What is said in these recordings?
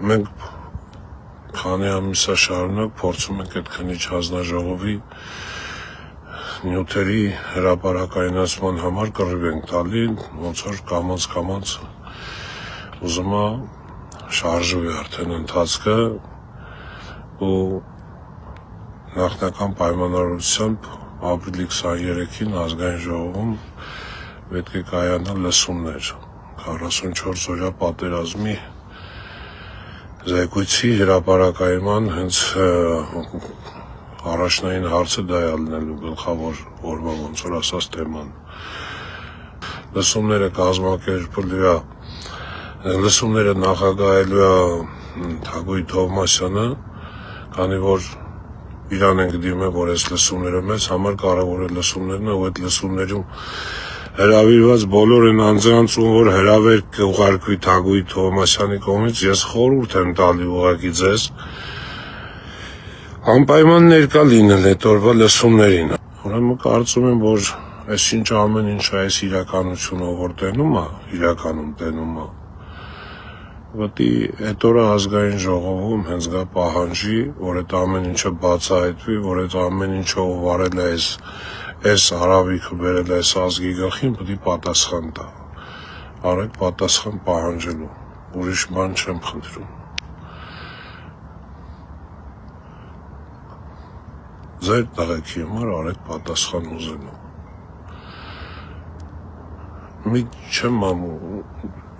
մենք քանի ամիսա շարունակ փորձում ենք այդ քննիչ հանձնաժողովի նյութերի հրապարակայնացման համար կռիվ ենք տալի, ոնց որ կամաց ուզում է շարժվի արդեն ընթացքը ու նախնական պայմանավորությամբ ապրիլի 23-ին ազգային ժողովում պետք է կայանա լսումներ 44 օրյա պատերազմի զեկույցի հրապարակայնման հենց առաջնային հարցը դա է ալնելու գլխավոր օրվա ոնց որ ասած թեման։ Լսումները նախագահելու է Թագուհի Թովմասյանը, քանի որ իրան ենք դիմել, որ այս լսումները մեզ համար կարևոր է լսումներն ու այդ լսումներում հրավիրված բոլոր են անձանց, որ հրավեր կուղարկվի Թագուհի Թովմասյանի կողմից, ես խորհուրդ եմ տալի ուղղակի ձեզ անպայման ներկա լինել այդ օրվա լսումներին։ Ուրեմն կարծում եմ, որ այսինչ ամեն ինչը այս իրականությունը որ տենում է, պետք է այդ օրը ազգային ժողովում հենց դա պահանջի, որ այդ ամեն ինչը բացահայտվի, որ այդ ամեն ինչը վարել է այս արավիքը բերել է այս ազգի գլխին, պետք է պատասխան տա։ Արեք պատասխան պահանջելու, ուրիշ բան չեմ խնդրում։ Ձեր տղեկի համար արեք պատասխան ուզելու։ Մի չեմ անում,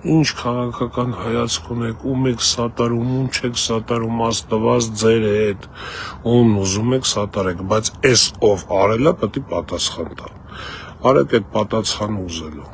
ինչ քաղաքական հայացք ունեք, ում եք սատարում, ում չեք սատարում, Աստված ձեր հետ, ում ուզում եք սատարեք, բայց այս ով արել է, պետք է պատասխան տա։ Արեք այդ պատասխանը ուզելու։